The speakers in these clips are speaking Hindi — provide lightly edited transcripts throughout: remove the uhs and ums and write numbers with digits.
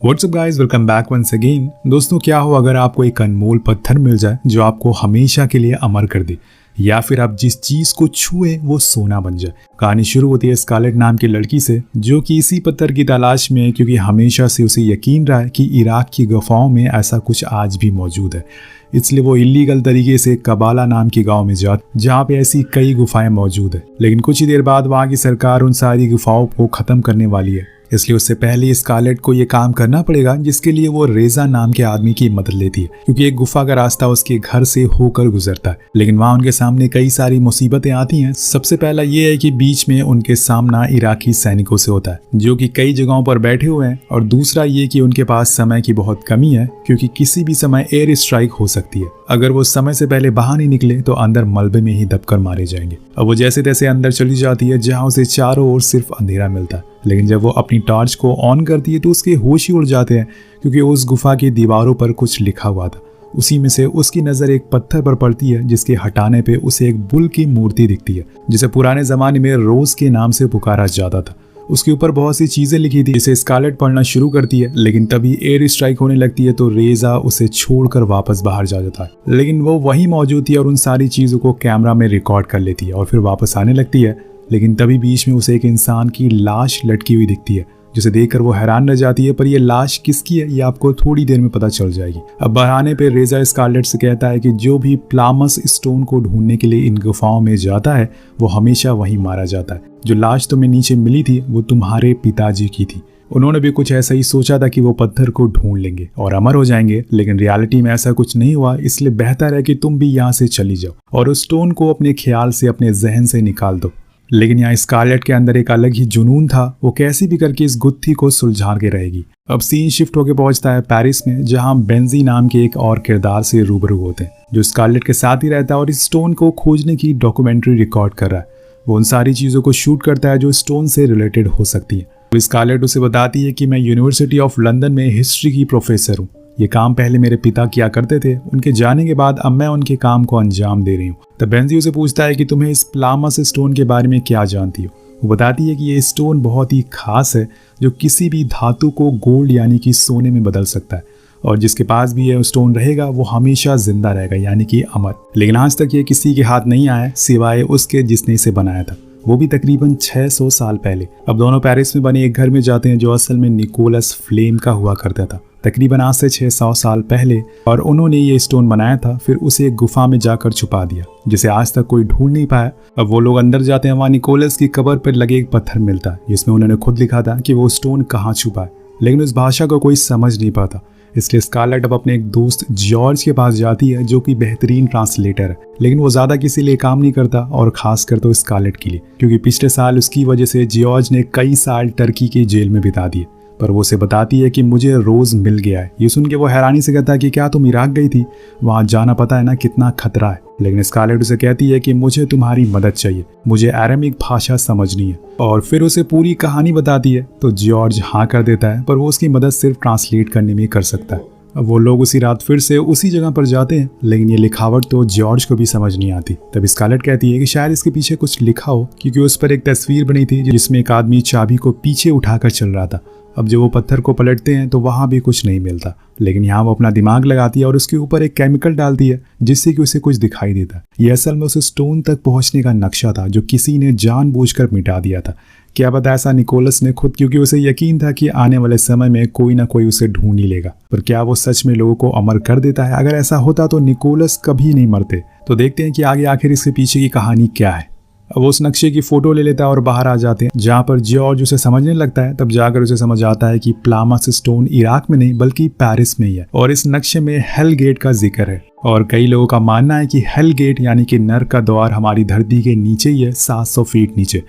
WhatsApp guys, welcome back once again. दोस्तों, क्या हो अगर आपको एक अनमोल पत्थर मिल जाए जो आपको हमेशा के लिए अमर कर दे, या फिर आप जिस चीज को छुए वो सोना बन जाए। कहानी शुरू होती है स्कारलेट नाम की लड़की से, जो कि इसी पत्थर की तलाश में है, क्योंकि हमेशा से उसे यकीन रहा है कि इराक की गुफाओं में ऐसा कुछ आज भी मौजूद है। इसलिए वो इलीगल तरीके से कबाला नाम की गांव में जाती, जहाँ पे ऐसी कई गुफाएं मौजूद है। लेकिन कुछ ही देर बाद वहाँ की सरकार उन सारी गुफाओं को खत्म करने वाली है, इसलिए उससे पहले स्कारलेट को ये काम करना पड़ेगा, जिसके लिए वो रेजा नाम के आदमी की मदद लेती है, क्योंकि एक गुफा का रास्ता उसके घर से होकर गुजरता है। लेकिन वहाँ उनके सामने कई सारी मुसीबतें आती हैं। सबसे पहला ये है कि बीच में उनके सामना इराकी सैनिकों से होता है, जो कि कई जगहों पर बैठे हुए हैं, और दूसरा ये कि उनके पास समय की बहुत कमी है, क्योंकि किसी भी समय एयर स्ट्राइक हो सकती है। अगर वो समय से पहले बाहर नहीं निकले तो अंदर मलबे में ही दबकर मारे जाएंगे। अब वो जैसे तैसे अंदर चली जाती है, जहाँ उसे चारों ओर सिर्फ अंधेरा मिलता है। लेकिन जब वो अपनी टॉर्च को ऑन करती है तो उसके होश ही उड़ जाते हैं, क्योंकि उस गुफा की दीवारों पर कुछ लिखा हुआ था। उसी में से उसकी नज़र एक पत्थर पर पड़ती है, जिसके हटाने पे उसे एक बुल की मूर्ति दिखती है, जिसे पुराने ज़माने में रोज़ के नाम से पुकारा जाता था। उसके ऊपर बहुत सी चीज़ें लिखी थी, जिसे स्कारलेट पढ़ना शुरू करती है। लेकिन तभी एयर स्ट्राइक होने लगती है, तो रेजा उसे छोड़कर वापस बाहर जा जाता है। लेकिन वो वहीं मौजूद थी और उन सारी चीज़ों को कैमरा में रिकॉर्ड कर लेती है और फिर वापस आने लगती है। लेकिन तभी बीच में उसे एक इंसान की लाश लटकी हुई दिखती है, जिसे देखकर वो हैरान रह जाती है। पर ये लाश किसकी है, ये आपको थोड़ी देर में पता चल जाएगी। अब बहाने पे रेजा स्कारलेट से कहता है कि जो भी प्लामस स्टोन को ढूंढने के लिए इन गुफाओं में जाता है, वो हमेशा वहीं मारा जाता है। जो लाश तुम्हें नीचे मिली थी, वो तुम्हारे पिताजी की थी। उन्होंने भी कुछ ऐसा ही सोचा था कि वो पत्थर को ढूंढ लेंगे और अमर हो जाएंगे, लेकिन रियलिटी में ऐसा कुछ नहीं हुआ। इसलिए बेहतर है कि तुम भी यहाँ से चली जाओ और उस स्टोन को अपने ख्याल से, अपने जहन से निकाल दो। लेकिन यहाँ स्कारलेट के अंदर एक अलग ही जुनून था। वो कैसे भी करके इस गुत्थी को सुलझा के रहेगी। अब सीन शिफ्ट होकर पहुंचता है पेरिस में, जहां बेंजी नाम के एक और किरदार से रूबरू होते हैं, जो स्कारलेट के साथ ही रहता है और इस स्टोन को खोजने की डॉक्यूमेंट्री रिकॉर्ड कर रहा है। वो उन सारी चीज़ों को शूट करता है जो स्टोन से रिलेटेड हो सकती है। स्कारलेट उसे बताती है कि मैं यूनिवर्सिटी ऑफ लंदन में हिस्ट्री की प्रोफेसर हूँ। ये काम पहले मेरे पिता किया करते थे, उनके जाने के बाद अब मैं उनके काम को अंजाम दे रही हूँ। तब बेंजी उसे पूछता है कि तुम्हें इस प्लामस स्टोन के बारे में क्या जानती हो। वो बताती है कि ये स्टोन बहुत ही खास है, जो किसी भी धातु को गोल्ड यानी कि सोने में बदल सकता है, और जिसके पास भी ये स्टोन रहेगा वो हमेशा जिंदा रहेगा, यानी कि अमर। लेकिन आज तक ये किसी के हाथ नहीं आया सिवाय उसके जिसने इसे बनाया था, वो भी तकरीबन 600 साल पहले। अब दोनों पेरिस में बने एक घर में जाते हैं, जो असल में निकोलस फ्लेम का हुआ करता था, तकरीबन आज से 600 साल पहले। और उन्होंने ये स्टोन बनाया था, फिर उसे एक गुफा में जाकर छुपा दिया, जिसे आज तक कोई ढूंढ नहीं पाया। अब वो लोग अंदर जाते हैं, वहाँ निकोलस की कब्र पर लगे एक पत्थर मिलता है, जिसमें उन्होंने खुद लिखा था कि वो स्टोन कहाँ छुपा है। लेकिन उस भाषा को कोई समझ नहीं पाता, इसलिए स्कारलेट अब अपने एक दोस्त जॉर्ज के पास जाती है, जो कि बेहतरीन ट्रांसलेटर है। लेकिन वो ज़्यादा किसी लिए काम नहीं करता, और खासकर तो स्कारलेट के लिए, क्योंकि पिछले साल उसकी वजह से जॉर्ज ने कई साल टर्की की जेल में बिता दिए। पर वो उसे बताती है कि मुझे रोज़ मिल गया है। ये सुन के वो हैरानी से कहता है कि क्या तुम इराक गई थी? वहाँ जाना पता है ना कितना खतरा है। लेकिन स्कारलेट उसे कहती है कि मुझे तुम्हारी मदद चाहिए, मुझे अरेमिक भाषा समझनी है, और फिर उसे पूरी कहानी बताती है। तो जॉर्ज हाँ कर देता है, पर वो उसकी मदद सिर्फ ट्रांसलेट करने में कर सकता है। अब वो लोग उसी रात फिर से उसी जगह पर जाते हैं, लेकिन ये लिखावट तो जॉर्ज को भी समझ नहीं आती। तब स्कारलेट कहती है कि शायद इसके पीछे कुछ लिखा हो, क्योंकि उस पर एक तस्वीर बनी थी जिसमें एक आदमी चाबी को पीछे उठाकर चल रहा था। अब जब वो पत्थर को पलटते हैं तो वहाँ भी कुछ नहीं मिलता, लेकिन यहाँ वो अपना दिमाग लगाती है और उसके ऊपर एक केमिकल डालती है, जिससे कि उसे कुछ दिखाई देता है। ये असल में उस स्टोन तक पहुँचने का नक्शा था, जो किसी ने जानबूझकर मिटा दिया था। क्या पता ऐसा निकोलस ने खुद, क्योंकि उसे यकीन था कि आने वाले समय में कोई ना कोई उसे ढूंढ ही लेगा। पर क्या वो सच में लोगों को अमर कर देता है? अगर ऐसा होता तो निकोलस कभी नहीं मरते। तो देखते हैं कि आगे आखिर इसके पीछे की कहानी क्या है। अब वो उस नक्शे की फोटो ले लेता है और बाहर आ जाते हैं, जहाँ पर जॉर्ज उसे समझने लगता है। तब जाकर उसे समझ आता है कि प्लामस स्टोन इराक में नहीं बल्कि पेरिस में ही है, और इस नक्शे में हेल गेट का जिक्र है। और कई लोगों का मानना है कि हेल गेट यानी कि नर्क का द्वार हमारी धरती के नीचे ही है, 700 फीट नीचे।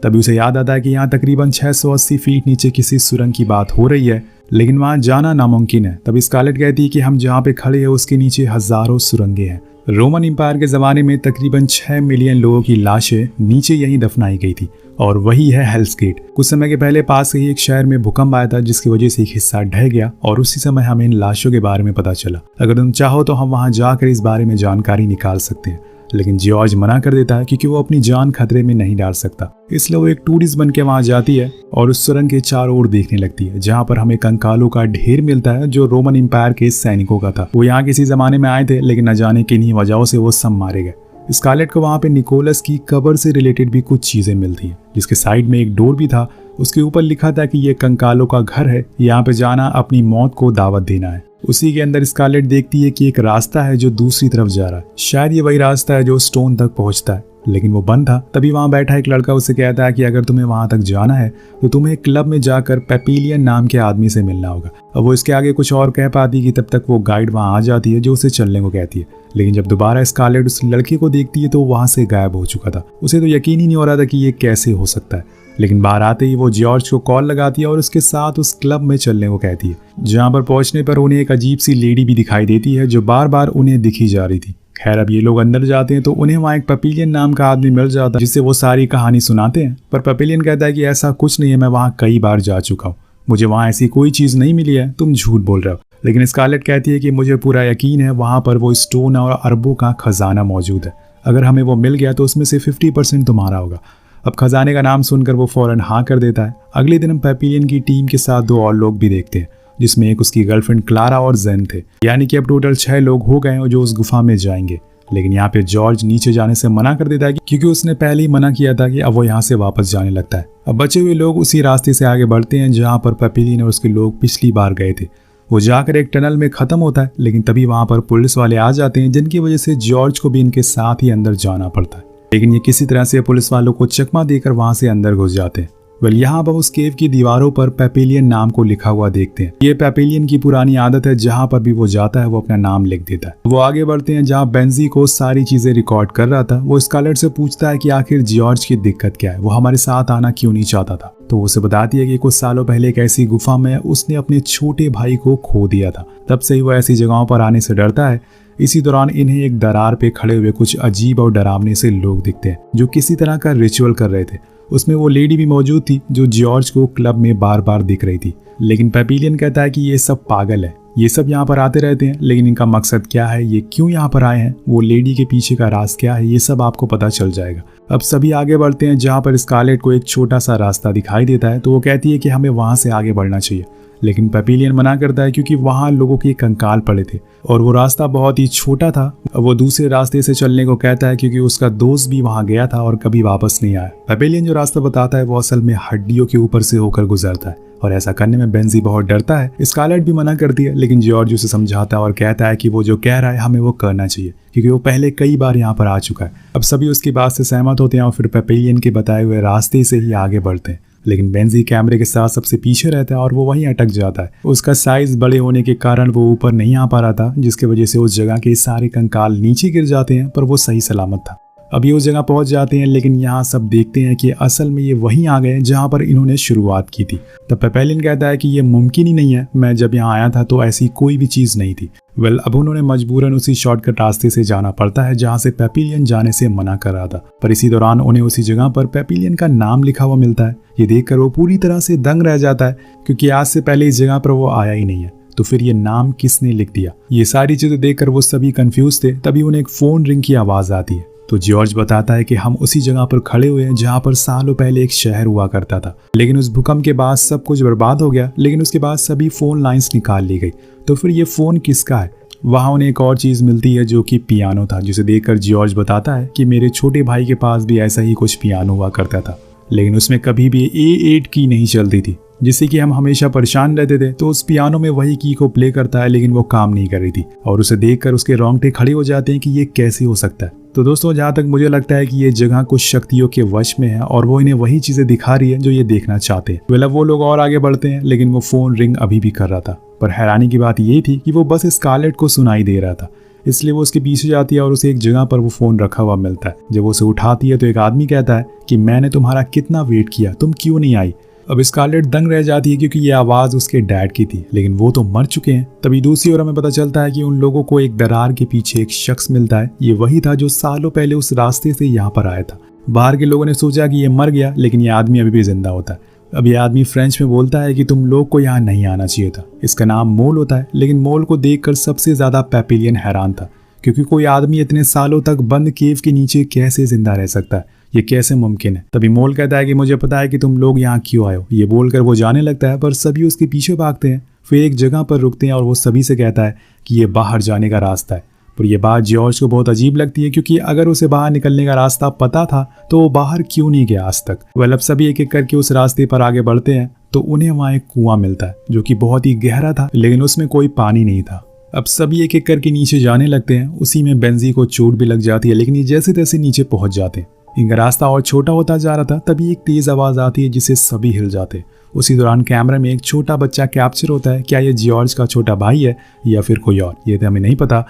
तभी उसे याद आता है कि यहाँ तकरीबन 680 फीट नीचे किसी सुरंग की बात हो रही है, लेकिन वहाँ जाना नामुमकिन है। तभी स्कारलेट कहती है कि हम जहाँ पे खड़े हैं उसके नीचे हजारों सुरंगें हैं। रोमन एम्पायर के ज़माने में तकरीबन 6 मिलियन लोगों की लाशें नीचे यहीं दफनाई गई थी, और वही है हेल्स गेट। कुछ समय के पहले पास के ही एक शहर में भूकंप आया था, जिसकी वजह से एक हिस्सा ढह गया, और उसी समय हमें इन लाशों के बारे में पता चला। अगर तुम चाहो तो हम वहाँ जाकर इस बारे में जानकारी निकाल सकते हैं। लेकिन जॉर्ज मना कर देता है क्योंकि वो अपनी जान खतरे में नहीं डाल सकता। इसलिए वो एक टूरिस्ट बन के वहां जाती है और उस सुरंग के चारों ओर देखने लगती है, जहां पर हमें कंकालों का ढेर मिलता है जो रोमन एम्पायर के सैनिकों का था। वो यहाँ किसी जमाने में आए थे, लेकिन न जाने किन्हीं वजहों से वो सब मारे गए। स्कारलेट को वहां पे निकोलस की कब्र से रिलेटेड भी कुछ चीजें मिलती हैं, जिसके साइड में एक डोर भी था। उसके ऊपर लिखा था कि ये कंकालों का घर है, यहाँ पे जाना अपनी मौत को दावत देना है। उसी के अंदर स्कारलेट देखती है कि एक रास्ता है जो दूसरी तरफ जा रहा है। शायद ये वही रास्ता है जो स्टोन तक पहुंचता है, लेकिन वो बंद था। तभी वहां बैठा एक लड़का उसे कहता है कि अगर तुम्हें वहां तक जाना है तो तुम्हें क्लब में जाकर पेपिलियन नाम के आदमी से मिलना होगा। अब वो इसके आगे कुछ और कह पाती कि तब तक वो गाइड वहां आ जाती है जो उसे चलने को कहती है। लेकिन जब दोबारा स्कारलेट उस लड़के को देखती है तो वहां से गायब हो चुका था। उसे तो यकीन ही नहीं हो रहा था कि ये कैसे हो सकता है। लेकिन बाहर आते ही वो जॉर्ज को कॉल लगाती है और उसके साथ उस क्लब में चलने को कहती है, जहां पर पहुंचने पर उन्हें एक अजीब सी लेडी भी दिखाई देती है जो बार बार उन्हें दिखी जा रही थी। खैर, अब ये लोग अंदर जाते हैं तो उन्हें वहाँ एक पेपिलियन नाम का आदमी मिल जाता है जिससे वो सारी कहानी सुनाते हैं। पर पेपिलियन कहता है कि ऐसा कुछ नहीं है, मैं वहाँ कई बार जा चुका हूँ, मुझे वहाँ ऐसी कोई चीज़ नहीं मिली है, तुम झूठ बोल रहे हो। लेकिन स्कारलेट कहती है कि मुझे पूरा यकीन है वहाँ पर वो स्टोन और अरबों का खजाना मौजूद है। अगर हमें वो मिल गया तो उसमें से 50% तुम्हारा होगा। अब खजाने का नाम सुनकर वो फौरन हाँ कर देता है। अगले दिन हम पेपिलियन की टीम के साथ 2 और लोग भी देखते हैं, जिसमें एक उसकी गर्लफ्रेंड क्लारा और जेन थे। यानी कि अब टोटल 6 लोग हो गए हैं जो उस गुफा में जाएंगे। लेकिन यहाँ पे जॉर्ज नीचे जाने से मना कर देता है क्योंकि उसने पहले ही मना किया था कि अब वो यहाँ से वापस जाने लगता है। अब बचे हुए लोग उसी रास्ते से आगे बढ़ते हैं जहाँ पर पेपिलियन और उसके लोग पिछली बार गए थे। वो जाकर एक टनल में खत्म होता है, लेकिन तभी वहां पर पुलिस वाले आ जाते हैं, जिनकी वजह से जॉर्ज को भी इनके साथ ही अंदर जाना पड़ता है। लेकिन ये किसी तरह से पुलिस वालों को चकमा देकर वहां से अंदर घुस जाते हैं। यहाँ पर उस केव की दीवारों पर पेपिलियन नाम को लिखा हुआ देखते हैं। ये पेपिलियन की पुरानी आदत है, जहां पर भी वो जाता है वो अपना नाम लिख देता है। वो आगे बढ़ते हैं जहां बेंजी को सारी चीजें रिकॉर्ड कर रहा था। वो स्कारलेट से पूछता है कि आखिर जॉर्ज की दिक्कत क्या है, वो हमारे साथ आना क्यों नहीं चाहता था। तो उसे बताती है कि कुछ सालों पहले एक ऐसी गुफा में उसने अपने छोटे भाई को खो दिया था। तब से ही वो ऐसी जगहों पर आने से डरता है। इसी दौरान इन्हें एक दरार पे खड़े हुए कुछ अजीब और डरावने से लोग दिखते हैं जो किसी तरह का रिचुअल कर रहे थे। उसमें वो लेडी भी मौजूद थी जो जॉर्ज को क्लब में बार बार दिख रही थी। लेकिन पेपिलियन कहता है कि ये सब पागल है, ये सब यहाँ पर आते रहते हैं, लेकिन इनका मकसद क्या है, ये क्यों यहाँ पर आए हैं, वो लेडी के पीछे का राज क्या है, ये सब आपको पता चल जाएगा। अब सभी आगे बढ़ते हैं जहाँ पर स्कारलेट को एक छोटा सा रास्ता दिखाई देता है। तो वो कहती है कि हमें वहां से आगे बढ़ना चाहिए, लेकिन पेपिलियन मना करता है क्योंकि वहां लोगों के कंकाल पड़े थे और वो रास्ता बहुत ही छोटा था। वो दूसरे रास्ते से चलने को कहता है क्योंकि उसका दोस्त भी वहां गया था और कभी वापस नहीं आया। पेपिलियन जो रास्ता बताता है वो असल में हड्डियों के ऊपर से होकर गुजरता है और ऐसा करने में बेंजी बहुत डरता है। स्कारलेट भी मना करती है, लेकिन जॉर्ज उसे समझाता है और कहता है कि वो जो कह रहा है हमें वो करना चाहिए क्योंकि वो पहले कई बार यहाँ पर आ चुका है। अब सभी उसकी बात से सहमत होते हैं और फिर पेपिलियन के बताए हुए रास्ते से ही आगे बढ़ते हैं। लेकिन बेंजी कैमरे के साथ सबसे पीछे रहता है और वो वहीं अटक जाता है। उसका साइज बड़े होने के कारण वो ऊपर नहीं आ पा रहा था, जिसकी वजह से उस जगह के सारे कंकाल नीचे गिर जाते हैं, पर वो सही सलामत था। अब ये उस जगह पहुंच जाते हैं, लेकिन यहाँ सब देखते हैं कि असल में ये वहीं आ गए जहाँ पर इन्होंने शुरुआत की थी। तब पेपिलियन कहता है कि ये मुमकिन ही नहीं है, मैं जब यहाँ आया था तो ऐसी कोई भी चीज़ नहीं थी। अब उन्होंने मजबूरन उसी शॉर्टकट रास्ते से जाना पड़ता है जहाँ से पेपिलियन जाने से मना कर रहा था। पर इसी दौरान उन्हें उसी जगह पर पेपिलियन का नाम लिखा हुआ मिलता है। ये देखकर वो पूरी तरह से दंग रह जाता है क्योंकि आज से पहले इस जगह पर वो आया ही नहीं है। तो फिर ये नाम किसने लिख दिया? ये सारी चीजें देखकर वो सभी कंफ्यूज थे। तभी उन्हें एक फोन रिंग की आवाज आती है। तो जॉर्ज बताता है कि हम उसी जगह पर खड़े हुए हैं जहां पर सालों पहले एक शहर हुआ करता था, लेकिन उस भूकंप के बाद सब कुछ बर्बाद हो गया। लेकिन उसके बाद सभी फोन लाइंस निकाल ली गई। तो फिर ये फोन किसका है? वहां उन्हें एक और चीज मिलती है जो कि पियानो था, जिसे देखकर जॉर्ज बताता है कि मेरे छोटे भाई के पास भी ऐसा ही कुछ पियानो हुआ करता था, लेकिन उसमें कभी भी A8 की नहीं चलती थी, जिससे कि हम हमेशा परेशान रहते थे। तो उस पियानो में वही की को प्ले करता है, लेकिन वो काम नहीं कर रही थी और उसे देखकर उसके रोंगटे खड़े हो जाते हैं कि ये कैसे हो सकता है। तो दोस्तों, जहाँ तक मुझे लगता है कि ये जगह कुछ शक्तियों के वश में है और वो इन्हें वही चीजें दिखा रही है जो ये देखना चाहते हैं। वो लोग और आगे बढ़ते हैं, लेकिन वो फोन रिंग अभी भी कर रहा था। पर हैरानी की बात ये थी कि वो बस स्कारलेट को सुनाई दे रहा था, इसलिए वो उसके पीछे जाती है और उसे एक जगह पर वो फोन रखा हुआ मिलता है। जब वो उसे उठाती है तो एक आदमी कहता है कि मैंने तुम्हारा कितना वेट किया, तुम क्यों नहीं आई? अब स्कारलेट दंग रह जाती है क्योंकि ये आवाज उसके डैड की थी, लेकिन वो तो मर चुके हैं। तभी दूसरी ओर हमें पता चलता है कि उन लोगों को एक दरार के पीछे एक शख्स मिलता है। ये वही था जो सालों पहले उस रास्ते से यहाँ पर आया था। बाहर के लोगों ने सोचा कि ये मर गया, लेकिन ये आदमी अभी भी जिंदा होता है। अब ये आदमी फ्रेंच में बोलता है कि तुम लोग को यहाँ नहीं आना चाहिए था। इसका नाम मोल होता है, लेकिन मोल को देखकर सबसे ज्यादा पेपिलियन हैरान था क्योंकि कोई आदमी इतने सालों तक बंद केव के नीचे कैसे जिंदा रह सकता है, ये कैसे मुमकिन है। तभी मोल कहता है कि मुझे पता है कि तुम लोग यहाँ क्यों आए हो। ये बोलकर वो जाने लगता है, पर सभी उसके पीछे भागते हैं। फिर एक जगह पर रुकते हैं और वो सभी से कहता है कि ये बाहर जाने का रास्ता है। पर यह बात जॉर्ज को बहुत अजीब लगती है, क्योंकि अगर उसे बाहर निकलने का रास्ता पता था तो वो बाहर क्यों नहीं गया आज तक। वह अब सभी एक एक करके उस रास्ते पर आगे बढ़ते हैं तो उन्हें वहाँ एक कुआं मिलता है जो कि बहुत ही गहरा था, लेकिन उसमें कोई पानी नहीं था। अब सभी एक एक करके नीचे जाने लगते हैं। उसी में बेंजी को चोट भी लग जाती है, लेकिन ये जैसे तैसे नीचे पहुंच जाते हैं। इनका रास्ता और छोटा होता जा रहा था, तभी एक तेज आवाज आती है जिससे सभी हिल जाते। उसी दौरान कैमरा में एक छोटा बच्चा कैप्चर होता है। क्या ये जॉर्ज का छोटा भाई है या फिर कोई और, ये तो हमें नहीं पता।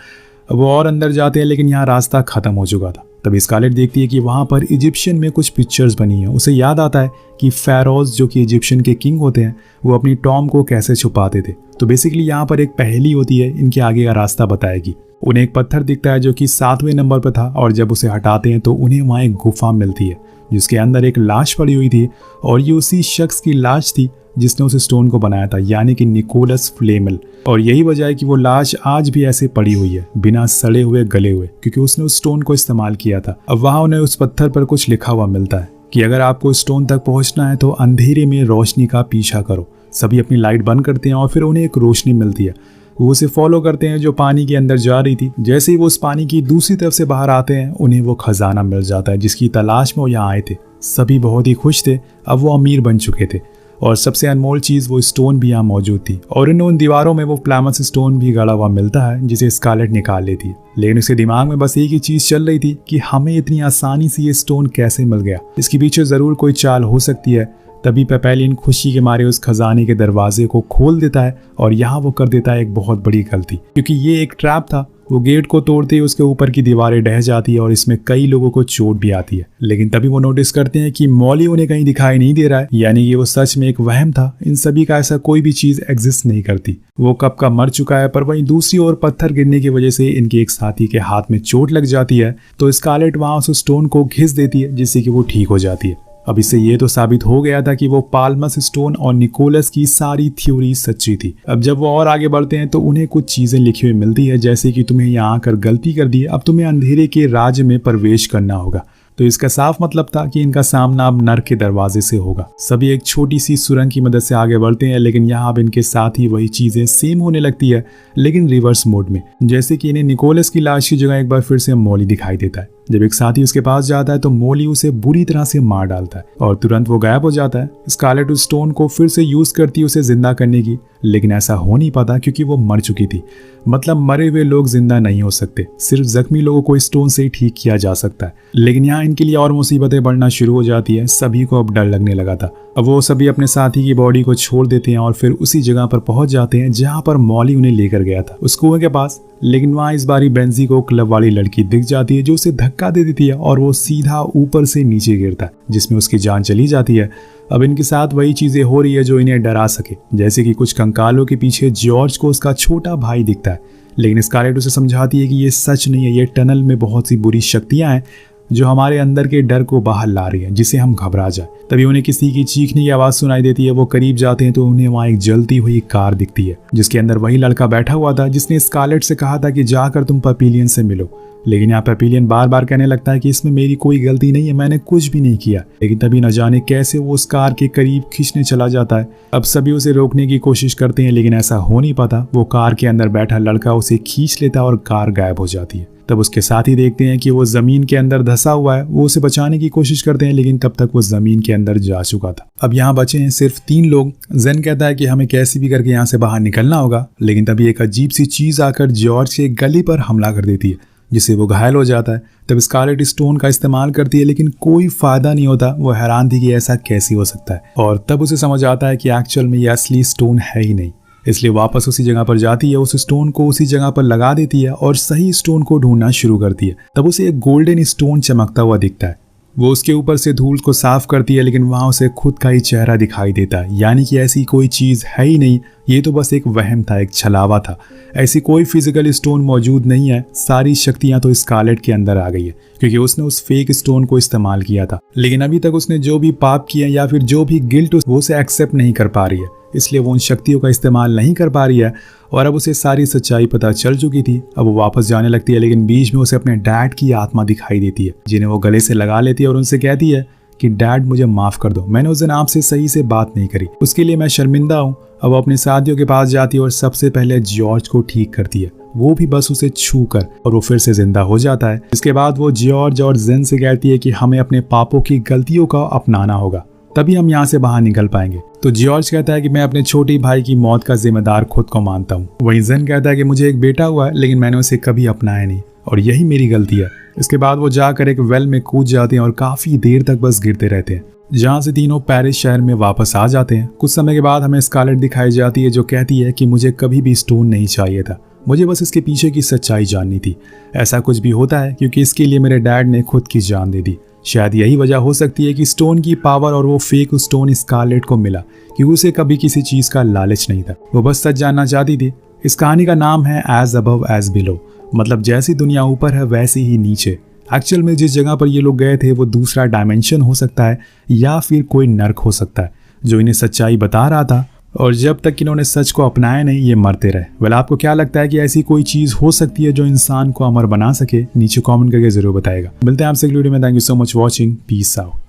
वो और अंदर जाते हैं, लेकिन यहाँ रास्ता खत्म हो चुका था। तभी स्कारलेट देखती है कि वहाँ पर इजिप्शियन में कुछ पिक्चर्स बनी हैं। उसे याद आता है कि फेरोज जो कि इजिप्शियन के किंग होते हैं, वो अपनी टॉम को कैसे छुपाते थे। तो बेसिकली यहाँ पर एक पहेली होती है, इनके आगे का रास्ता बताएगी। उन्हें एक पत्थर दिखता है जो कि 7वें नंबर पर था, और जब उसे हटाते हैं तो उन्हें वहाँ एक गुफा मिलती है जिसके अंदर एक लाश पड़ी हुई थी, और ये उसी शख्स की लाश थी जिसने उस स्टोन को बनाया था, यानी कि निकोलस फ्लेमल। और यही वजह है कि वो लाश आज भी ऐसे पड़ी हुई है, बिना सड़े हुए गले हुए, क्योंकि उसने उस स्टोन को इस्तेमाल किया था। अब वहाँ उन्हें उस पत्थर पर कुछ लिखा हुआ मिलता है कि अगर आपको स्टोन तक पहुँचना है तो अंधेरे में रोशनी का पीछा करो। सभी अपनी लाइट बंद करते हैं और फिर उन्हें एक रोशनी मिलती है। वो उसे फॉलो करते हैं जो पानी के अंदर जा रही थी। जैसे ही वो उस पानी की दूसरी तरफ से बाहर आते हैं, उन्हें वो खजाना मिल जाता है जिसकी तलाश में वो यहाँ आए थे। सभी बहुत ही खुश थे, अब वो अमीर बन चुके थे, और सबसे अनमोल चीज़ वो स्टोन भी यहाँ मौजूद थी। और इन उन दीवारों में वो प्लामस स्टोन भी गड़ा हुआ मिलता है जिसे स्कारलेट निकाल लेती है। लेकिन उसके दिमाग में बस एक ही चीज़ चल रही थी कि हमें इतनी आसानी से ये स्टोन कैसे मिल गया, इसके पीछे ज़रूर कोई चाल हो सकती है। तभी पेपेलियन खुशी के मारे उस खजाने के दरवाजे को खोल देता है, और यहाँ वो कर देता है एक बहुत बड़ी गलती, क्योंकि ये एक ट्रैप था। वो गेट को तोड़ते ही उसके ऊपर की दीवारें ढह जाती है और इसमें कई लोगों को चोट भी आती है। लेकिन तभी वो नोटिस करते हैं कि मॉली उन्हें कहीं दिखाई नहीं दे रहा है, यानी कि वो सच में एक वहम था। इन सभी का ऐसा कोई भी चीज एग्जिस्ट नहीं करती। वो कब का मर चुका है। पर वहीं दूसरी ओर पत्थर गिरने की वजह से इनके एक साथी के हाथ में चोट लग जाती है, तो स्कारलेट वहां उस स्टोन को घिस देती है जिससे कि वो ठीक हो जाती है। अब इससे ये तो साबित हो गया था कि वो पाल्मस स्टोन और निकोलस की सारी थ्योरी सच्ची थी। अब जब वो और आगे बढ़ते हैं तो उन्हें कुछ चीजें लिखी हुई मिलती है, जैसे कि तुम्हें यहाँ आकर गलती कर दी, अब तुम्हें अंधेरे के राज्य में प्रवेश करना होगा। तो इसका साफ मतलब था कि इनका सामना अब नर्क के दरवाजे से होगा। सभी एक छोटी सी सुरंग की मदद से आगे बढ़ते हैं, लेकिन यहाँ अब इनके साथ ही वही चीजें सेम होने लगती है, लेकिन रिवर्स मोड में। जैसे कि इन्हें निकोलस की लाश की जगह एक बार फिर से मॉली दिखाई देता है। जब एक साथी उसके पास जाता है तो मॉली उसे बुरी तरह से मार डालता है और तुरंत वो गायब हो जाता है। स्कारलेट उस स्टोन को फिर से यूज करती है उसे जिंदा करने की, लेकिन ऐसा हो नहीं पाता क्योंकि वो मर चुकी थी। मतलब मरे हुए लोग जिंदा नहीं हो सकते, सिर्फ जख्मी लोगों को स्टोन से ही ठीक किया जा सकता है। लेकिन यहाँ इनके लिए और मुसीबतें बढ़ना शुरू हो जाती है। सभी को अब डर लगने लगा था। अब वो सभी अपने साथी की बॉडी को छोड़ देते हैं और फिर उसी जगह पर पहुंच जाते हैं जहां पर मॉली उन्हें लेकर गया था, उस कुएं के पास। लेकिन वहां इस बारी बेंजी को क्लब वाली लड़की दिख जाती है जो उसे धक्का दे देती है और वो सीधा ऊपर से नीचे गिरता है, जिसमें उसकी जान चली जाती है। अब इनके साथ वही चीजें हो रही है जो इन्हें डरा सके, जैसे कि कुछ कंकालों के पीछे जॉर्ज को उसका छोटा भाई दिखता है। लेकिन स्कारलेट उसे समझाती है कि ये सच नहीं है, ये टनल में बहुत सी बुरी शक्तियां हैं जो हमारे अंदर के डर को बाहर ला रही है, जिससे हम घबरा जाए। तभी उन्हें किसी की चीखने की आवाज सुनाई देती है। वो करीब जाते हैं तो उन्हें वहां एक जलती हुई कार दिखती है जिसके अंदर वही लड़का बैठा हुआ था जिसने स्कारलेट से कहा था कि जाकर तुम पेपिलियन से मिलो। लेकिन यहाँ पेपिलियन बार बार कहने लगता है कि इसमें मेरी कोई गलती नहीं है, मैंने कुछ भी नहीं किया। लेकिन तभी न जाने कैसे वो उस कार के करीब खींचने चला जाता है। अब सभी उसे रोकने की कोशिश करते हैं, लेकिन ऐसा हो नहीं पाता। वो कार के अंदर बैठा लड़का उसे खींच लेता है और कार गायब हो जाती है। तब उसके साथ ही देखते हैं कि वो जमीन के अंदर धंसा हुआ है। वो उसे बचाने की कोशिश करते हैं, लेकिन तब तक वो जमीन के अंदर जा चुका था। अब यहाँ बचे हैं सिर्फ 3 लोग। जेन कहता है कि हमें कैसे भी करके यहाँ से बाहर निकलना होगा, लेकिन तभी एक अजीब सी चीज आकर जॉर्ज के गले पर हमला कर देती है, जिससे वो घायल हो जाता है। तब स्कारलेट स्टोन का इस्तेमाल करती है, लेकिन कोई फायदा नहीं होता। वो हैरान थी कि ऐसा कैसे हो सकता है, और तब उसे समझ आता है कि एक्चुअल में ये असली स्टोन है ही नहीं। इसलिए वापस उसी जगह पर जाती है, उस स्टोन को उसी जगह पर लगा देती है और सही स्टोन को ढूंढना शुरू करती है। तब उसे एक गोल्डन स्टोन चमकता हुआ दिखता है। वो उसके ऊपर से धूल को साफ करती है, लेकिन वहां उसे खुद का ही चेहरा दिखाई देता है, यानी कि ऐसी कोई चीज है ही नहीं। ये तो बस एक वहम था, एक छलावा था। ऐसी कोई फिजिकल स्टोन मौजूद नहीं है। सारी शक्तियां तो स्कारलेट के अंदर आ गई है, क्योंकि उसने उस फेक स्टोन को इस्तेमाल किया था। लेकिन अभी तक उसने जो भी पाप किए या फिर जो भी गिल्ट वो उसे एक्सेप्ट नहीं कर पा रही है। इसलिए वो उन शक्तियों का इस्तेमाल नहीं कर पा रही है और अब उसे सारी सच्चाई पता चल चुकी थी। अब वो वापस जाने लगती है, लेकिन बीच में उसे अपने डैड की आत्मा दिखाई देती है, जिन्हें वो गले से लगा लेती है और उनसे कहती है कि डैड मुझे माफ कर दो, मैंने उस दिन आपसे सही से बात नहीं करी, उसके लिए मैं शर्मिंदा हूँ। अब वो अपने साथियों के पास जाती है और सबसे पहले जॉर्ज को ठीक करती है, वो भी बस उसे छू कर, और वो फिर से जिंदा हो जाता है। इसके बाद वो जॉर्ज और जेन से कहती है कि हमें अपने पापों की गलतियों का अपनाना होगा, तभी हम यहाँ से बाहर निकल पाएंगे। तो जॉर्ज कहता है कि मैं अपने छोटे भाई की मौत का जिम्मेदार खुद को मानता हूँ। वहीं जेन कहता है कि मुझे एक बेटा हुआ है, लेकिन मैंने उसे कभी अपनाया नहीं और यही मेरी गलती है। इसके बाद वो जाकर एक वेल में कूद जाते हैं और काफी देर तक बस गिरते रहते हैं, जहाँ से तीनों पेरिस शहर में वापस आ जाते हैं। कुछ समय के बाद हमें स्कारलेट दिखाई जाती है, जो कहती है कि मुझे कभी भी स्टोन नहीं चाहिए था, मुझे बस इसके पीछे की सच्चाई जाननी थी। ऐसा कुछ भी होता है क्योंकि इसके लिए मेरे डैड ने खुद की जान दे दी। शायद यही वजह हो सकती है कि स्टोन की पावर और वो फेक स्टोन स्कारलेट को मिला, क्योंकि उसे कभी किसी चीज का लालच नहीं था, वो बस सच जानना चाहती थी। इस कहानी का नाम है एज अबव एज बिलो, मतलब जैसी दुनिया ऊपर है वैसे ही नीचे। एक्चुअल में जिस जगह पर ये लोग गए थे वो दूसरा डायमेंशन हो सकता है या फिर कोई नर्क हो सकता है जो इन्हें सच्चाई बता रहा था, और जब तक इन्होंने सच को अपनाया नहीं ये मरते रहे। वेल, आपको क्या लगता है कि ऐसी कोई चीज हो सकती है जो इंसान को अमर बना सके? नीचे कमेंट करके जरूर बताएगा। मिलते हैं आपसे अगली वीडियो में। Thank you so much watching, peace out.